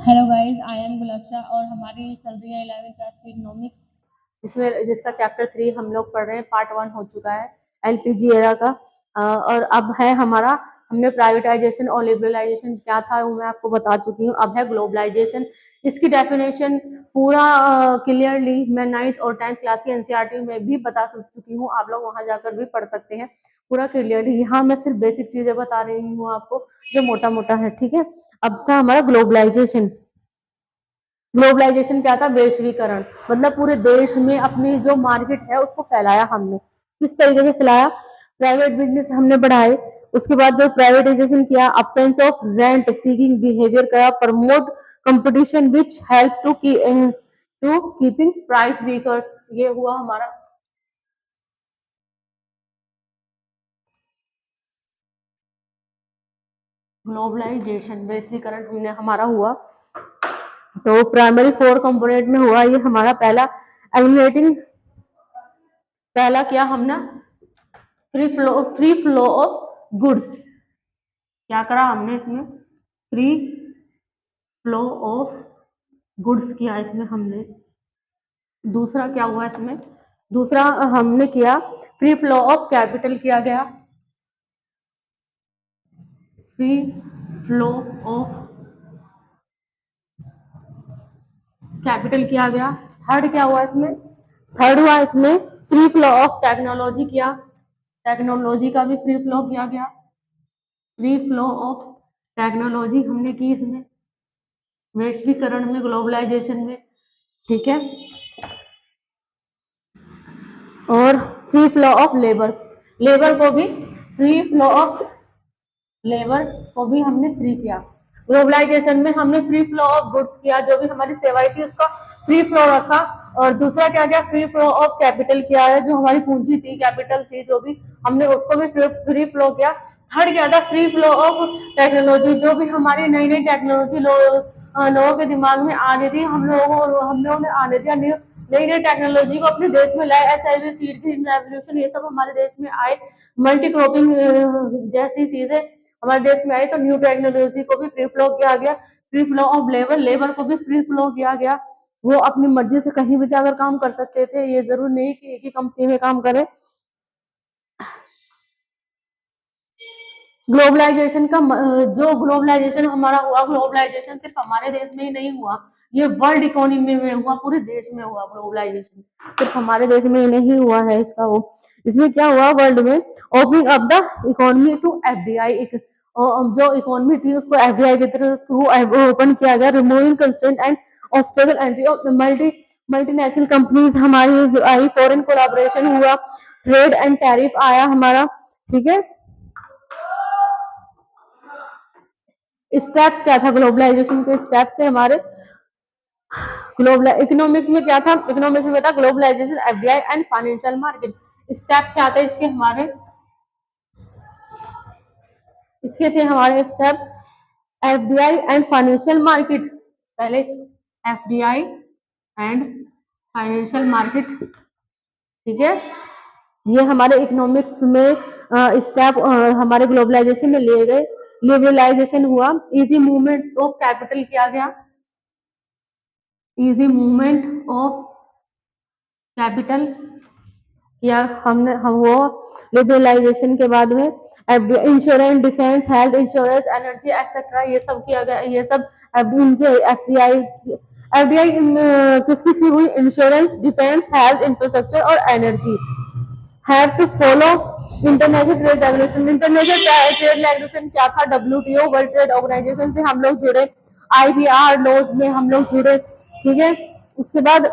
Hello guys, I am गुलाबशा और हमारी चल रही है 11वीं क्लास की इकोनॉमिक्स, जिसका चैप्टर 3 हम लोग पढ़ रहे हैं। पार्ट 1 हो चुका है एलपीजी एरा का। और अब है हमारा, हमने प्राइवेटाइजेशन और लिबरलाइजेशन क्या था वो मैं आपको बता चुकी हूँ। अब है ग्लोबलाइजेशन। इसकी डेफिनेशन पूरा क्लियरली मैं 9th और 10th क्लास की एनसीईआरटी में भी बता चुकी हूँ। आप लोग वहां जाकर भी पढ़ सकते हैं पूरा क्लियरली। यहाँ मैं सिर्फ बेसिक चीजें बता रही हूँ आपको, जो मोटा मोटा है, ठीक है। अब था हमारा ग्लोबलाइजेशन। ग्लोबलाइजेशन क्या था? वैश्वीकरण। मतलब पूरे देश में अपनी जो मार्केट है उसको फैलाया हमने। किस तरीके से फैलाया? प्राइवेट बिजनेस हमने बढ़ाए। उसके बाद जो प्राइवेटाइजेशन किया, absence of rent seeking behaviour करा, promote competition which help to keeping price weaker. ये हुआ हमारा ग्लोबलाइजेशन, वैश्वीकरण हमने हमारा हुआ। तो प्राइमरी 4 कंपोनेंट में हुआ ये हमारा पहला एलिमिनेटिंग। पहला किया हमने फ्री फ्लो ऑफ गुड्स। क्या करा हमने इसमें? फ्री फ्लो ऑफ गुड्स किया इसमें हमने। दूसरा क्या हुआ इसमें? दूसरा हमने किया फ्री फ्लो ऑफ कैपिटल किया गया। फ्री फ्लो ऑफ कैपिटल किया गया। थर्ड क्या हुआ इसमें? थर्ड हुआ इसमें फ्री फ्लो ऑफ टेक्नोलॉजी किया। टेक्नोलॉजी का भी फ्री फ्लो किया गया। फ्री फ्लो ऑफ टेक्नोलॉजी हमने की इसमें, वैश्वीकरण में, ग्लोबलाइजेशन में, ठीक है। और free flow of labour, labour को भी फ्री फ्लो ऑफ लेबर को भी हमने फ्री किया। ग्लोबलाइजेशन में हमने फ्री फ्लो ऑफ गुड्स किया, जो भी हमारी सेवाएं थी उसका फ्री फ्लो रखा। और दूसरा क्या किया? फ्री फ्लो ऑफ कैपिटल किया है, जो हमारी पूंजी थी, कैपिटल थी, जो भी हमने उसको भी फ्री फ्लो किया। थर्ड क्या था? फ्री फ्लो ऑफ टेक्नोलॉजी, जो भी हमारी नई नई टेक्नोलॉजी लोगों के दिमाग में आने दी, हम लोगों ने आने दिया, नई नई टेक्नोलॉजी को अपने देश में लाए। HIV सीड ग्रीन रेवोल्यूशन, ये सब हमारे देश में आए। मल्टी क्रॉपिंग जैसी चीजें हमारे देश में आई, तो न्यू टेक्नोलॉजी को भी फ्री फ्लो किया गया। Free flow of labour, labour को भी फ्री फ्लो किया गया। वो अपनी मर्जी से कहीं भी जाकर काम कर सकते थे, ये जरूर नहीं कि एक ही कंपनी में काम करें। ग्लोबलाइजेशन का जो ग्लोबलाइजेशन हमारा हुआ, ग्लोबलाइजेशन सिर्फ हमारे देश में ही नहीं हुआ, ये वर्ल्ड इकोनॉमी में हुआ, पूरे देश में हुआ ग्लोबलाइजेशन, सिर्फ हमारे देश में ही नहीं हुआ है इसका वो। इसमें क्या हुआ वर्ल्ड में? Opening up the economy to FDI, जो इकोनॉमी थी उसको FDI के थ्रू ओपन किया गया। Removing constraint and obstacle entry of multinational companies हमारी आई, फॉरेन कोलैबोरेशन हुआ, ट्रेड एंड टैरिफ आया हमारा, ठीक है। स्टेप क्या था? ग्लोबलाइजेशन के स्टेप थे हमारे। ग्लोबल इकोनॉमिक्स में क्या था? इकोनॉमिक्स में था globalisation, FDI and financial market. Step क्या थे इसके हमारे? इसके थे हमारे step FDI and financial market. पहले FDI एंड फाइनेंशियल मार्केट, ठीक है। ये हमारे इकोनॉमिक्स में स्टेप हमारे ग्लोबलाइजेशन में लिए गए। लिबरलाइजेशन हुआ, इजी मूवमेंट ऑफ कैपिटल किया गया। इजी मूवमेंट ऑफ कैपिटल किया हमने, हम वो लिबरलाइजेशन के बाद में insurance, defence, health insurance, energy etcetera, ये सब किया गया। ये सब इनके FDI किसकी सी हुई? इंश्योरेंस, डिफेंस, हेल्थ, इंफ्रास्ट्रक्चर और energy. Have to follow international trade regulation. International trade regulation क्या था? WTO, वर्ल्ड ट्रेड ऑर्गेनाइजेशन से हम लोग जुड़े। IBR लॉज में हम लोग जुड़े, ठीक है। उसके बाद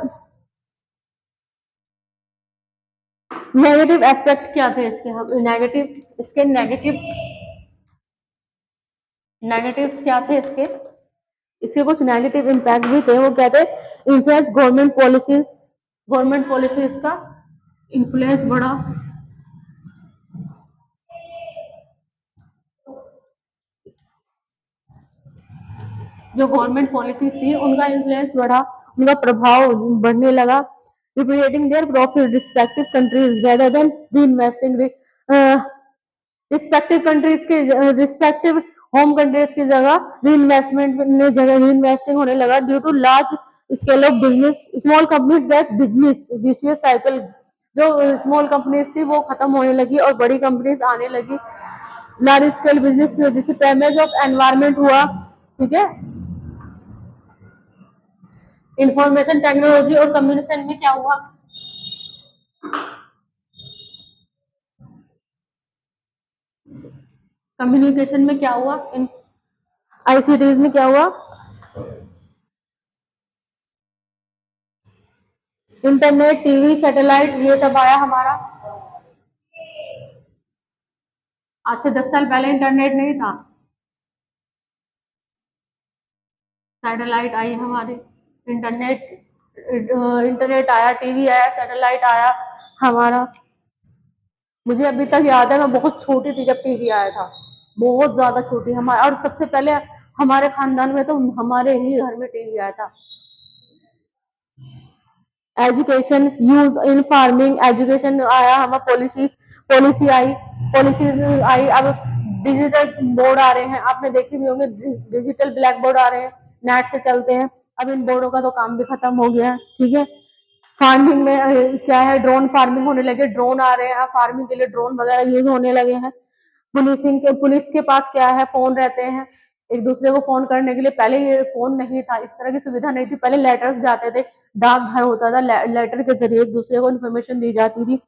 नेगेटिव एस्पेक्ट क्या थे इसके? हम नेगेटिव, इसके नेगेटिव्स क्या थे इसके? इसके कुछ नेगेटिव इम्पैक्ट भी थे। वो क्या थे? Influence government policies, government policies का इन्फ्लुएंस बढ़ा। जो गवर्नमेंट पॉलिसी थी उनका इन्फ्लुएंस बढ़ा, उनका प्रभाव बढ़ने लगा। Representing their profit respective countries rather than reinvesting respective countries के रिस्पेक्टिव होम कंट्रीज की जगह री इन्वेस्टिंग होने लगा due to large scale of business. Small company get business vicious cycle, जो स्मॉल कंपनीज थी वो खत्म होने लगी और बड़ी कंपनीज आने लगी लार्ज स्केल बिजनेस की वजह से। डैमेज ऑफ एनवायरमेंट हुआ, ठीक है। इंफॉर्मेशन टेक्नोलॉजी और कम्युनिकेशन में क्या हुआ, कम्युनिकेशन में क्या हुआ, इन आईसीटीज में क्या हुआ, इंटरनेट, टीवी, सैटेलाइट, ये सब आया हमारा। आज से 10 साल पहले इंटरनेट नहीं था, सैटेलाइट आई हमारे, इंटरनेट इंटरनेट आया, टीवी आया, सैटेलाइट आया हमारा। मुझे अभी तक याद है, मैं बहुत छोटी थी जब टीवी आया था, बहुत ज्यादा छोटी। हमारे और सबसे पहले हमारे खानदान में तो हमारे ही घर में टीवी आया था। Education use in farming, education आया हमारा, पॉलिसी पॉलिसी आई, पॉलिसी आई। अब डिजिटल बोर्ड आ रहे हैं, आपने देखे भी होंगे, डिजिटल ब्लैक बोर्ड आ रहे हैं, नेट से चलते हैं। अब इन बोर्डों का तो काम भी खत्म हो गया है, ठीक है। फार्मिंग में क्या है, ड्रोन फार्मिंग होने लगे, ड्रोन आ रहे हैं फार्मिंग के लिए, ड्रोन वगैरह यूज होने लगे हैं। पुलिस के पास क्या है, फोन रहते हैं, एक दूसरे को फोन करने के लिए। पहले ये फोन नहीं था, इस तरह की सुविधा नहीं थी, पहले लेटर्स जाते थे, डाकघर होता था, लेटर के जरिए एक दूसरे को इन्फॉर्मेशन दी जाती थी।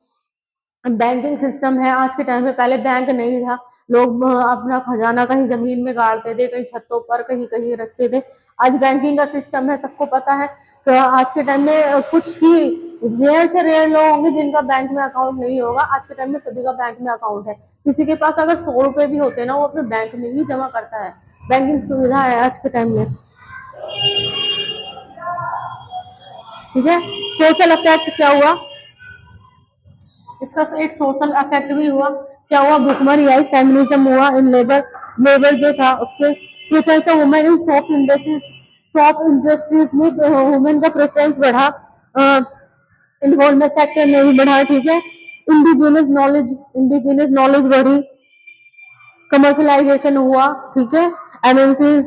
बैंकिंग सिस्टम है आज के टाइम में, पहले बैंक नहीं था, लोग अपना खजाना कहीं जमीन में गाड़ते थे, कहीं छतों पर, कहीं कहीं रखते थे। आज बैंकिंग का सिस्टम है, सबको पता है। तो आज के टाइम में कुछ ही रेयर से रेयर लोग होंगे जिनका बैंक में अकाउंट नहीं होगा। आज के टाइम में सभी का बैंक में अकाउंट है। किसी के पास अगर 100 रुपए भी होते हैं ना, वो अपने बैंक में ही जमा करता है। बैंकिंग सुविधा है आज के टाइम में, ठीक है। सोशल इफेक्ट क्या हुआ, इसका एक सोशल इफेक्ट भी हुआ। क्या हुआ, भुखमरी आई, फेमिनिज्म हुआ इन लेबर, लेबर जो था उसके preference of women in soft industries, soft industries में वुमेन का प्रेफरेंस बढ़ा, इन्वॉल्वमेंट सेक्टर में भी बढ़ा, ठीक है। इंडिजिनियस नॉलेज बढ़ी, कमर्शलाइजेशन हुआ, ठीक है। MNCs,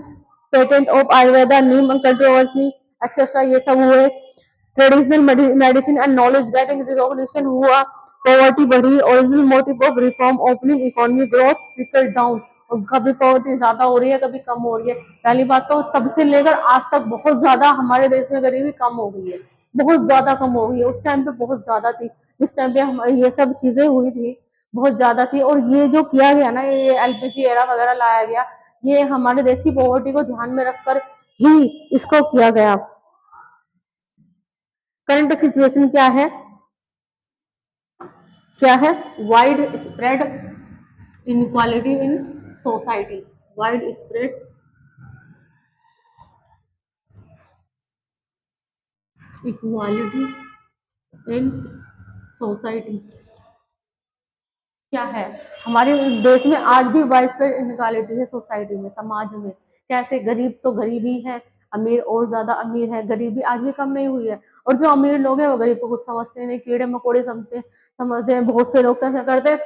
patent of Ayurveda, Neem controversy etcetera, ये सब हुए। Traditional medicine and knowledge getting recognition हुआ, पॉवर्टी बढ़ी, original motive of reform opening economy growth trickle down. और कभी पॉवर्टी ज्यादा हो रही है, कभी कम हो रही है। पहली बात तो तब से लेकर आज तक बहुत ज्यादा हमारे देश में गरीबी कम हो गई है, बहुत ज्यादा कम हो गई है। उस टाइम पे बहुत ज्यादा थी, जिस टाइम पे हम ये सब चीजें हुई थी बहुत ज्यादा थी। और ये जो किया गया ना, ये एलपीजी एरा वगैरह लाया गया, ये हमारे देश की पॉवर्टी को ध्यान में रखकर ही इसको किया गया। करंट सिचुएशन क्या है, क्या है, wide spread inequality in society, wide spread equality in society क्या है, हमारे देश में आज भी वाइड स्प्रेड इनक्वालिटी है सोसाइटी में, समाज में। कैसे, गरीब तो गरीब ही है, अमीर और ज्यादा अमीर है, गरीबी आज भी कम नहीं हुई है। और जो अमीर लोग हैं वो गरीब को कुछ समझते नहीं, कीड़े मकोड़े समझते हैं। बहुत से लोग तो ऐसा करते हैं,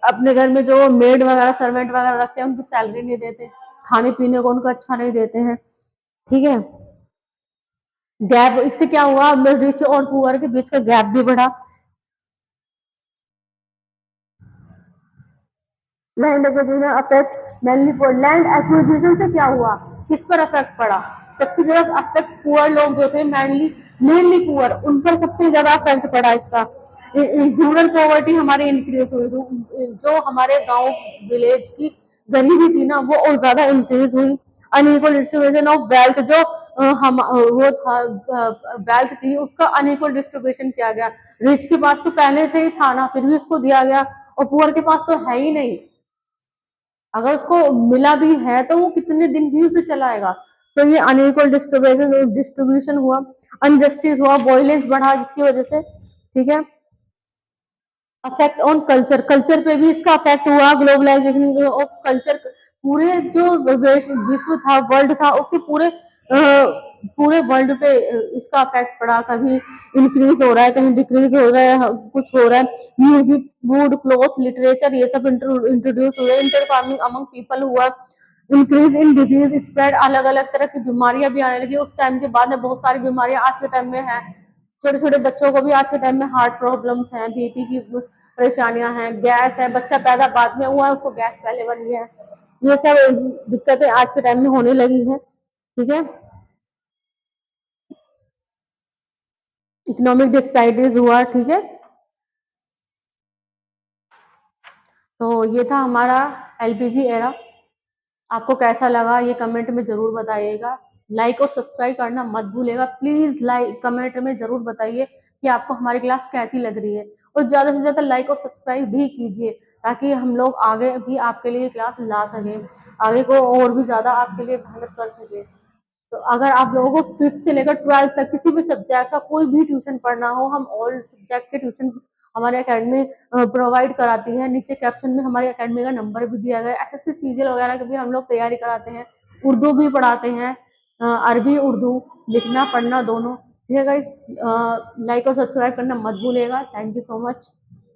अपने घर में जो मेड वगैरह सर्वेंट वगैरह रखते हैं उनकी सैलरी नहीं देते, खाने पीने को उनको अच्छा नहीं देते हैं, ठीक है। गैप, इससे क्या हुआ, रिच और पुअर के बीच का गैप भी बढ़ा। Land acquisition affect mainly for, land acquisition से क्या हुआ, किस पर अफेक्ट पड़ा, सबसे ज्यादा अफेक्ट पुअर लोग जो थे, मेनली मेनली पुअर, उन पर सबसे ज्यादा अफेक्ट पड़ा इसका। रूरल पॉवर्टी हमारे इंक्रीज हुई, जो हमारे गांव विलेज की गरीबी थी ना वो और ज्यादा इंक्रीज हुई। अनइक्वल डिस्ट्रीब्यूशन ऑफ वेल्थ, जो हम वो था वेल्थ थी उसका अनइक्वल डिस्ट्रीब्यूशन किया गया। रिच के पास तो पहले से ही था ना, फिर भी उसको दिया गया, और पुअर के पास तो है ही नहीं। अगर उसको मिला भी है तो वो कितने दिन भी उसे चलाएगा। तो ये अनइक्वल डिस्ट्रीब्यूशन हुआ, अनजस्टिस हुआ, वॉयलेंस बढ़ा जिसकी वजह से, ठीक है। अफेक्ट ऑन कल्चर, कल्चर पे भी इसका अफेक्ट हुआ, ग्लोबलाइजेशन ऑफ कल्चर, पूरे जो विश्व था, वर्ल्ड था, उसके पूरे पूरे वर्ल्ड पे इसका इफेक्ट पड़ा, कहीं इंक्रीज हो रहा है, कहीं डिक्रीज हो रहा है, कुछ हो रहा है। म्यूजिक, फूड, क्लॉथ, लिटरेचर, ये सब इंट्रोड्यूस हुए, इंटर फार्मिंग अमंग पीपल हुआ, इंक्रीज इन डिजीज स्प्रेड, अलग अलग तरह की बीमारियां भी आने लगी। उस टाइम के बाद में बहुत सारी बीमारियां आज के टाइम में हैं। छोटे छोटे बच्चों को भी आज के टाइम में हार्ट प्रॉब्लम्स हैं, बीपी की परेशानियां हैं, गैस है, बच्चा पैदा बाद में हुआ है उसको गैस पहले बन गया है। ये सब दिक्कतें आज के टाइम में होने लगी हैं। ठीक है, इकोनॉमिक डिस्पैरिटीज हुआ। ठीक है, तो ये था हमारा एलपीजी एरा। आपको कैसा लगा ये कमेंट में जरूर बताइएगा। लाइक और सब्सक्राइब करना मत भूलिएगा प्लीज। लाइक कमेंट में जरूर बताइए कि आपको हमारी क्लास कैसी लग रही है, और ज्यादा से ज्यादा लाइक और सब्सक्राइब भी कीजिए ताकि हम लोग आगे भी आपके लिए क्लास ला सकें, आगे को और भी ज्यादा आपके लिए मेहनत कर सकें। तो अगर आप लोगों को फिफ्थ से लेकर ट्वेल्थ तक किसी भी सब्जेक्ट का कोई भी ट्यूशन पढ़ना हो, हम ऑल सब्जेक्ट के ट्यूशन हमारे अकेडमी प्रोवाइड कराती है। नीचे कैप्शन में हमारे अकेडमी का नंबर भी दिया गया है। एसएससी सीजीएल वगैरह की भी हम लोग तैयारी कराते हैं, उर्दू भी पढ़ाते हैं, अरबी उर्दू लिखना पढ़ना दोनों। ठीक है गाइस, लाइक और सब्सक्राइब करना मत भूलिएगा। Thank you so much.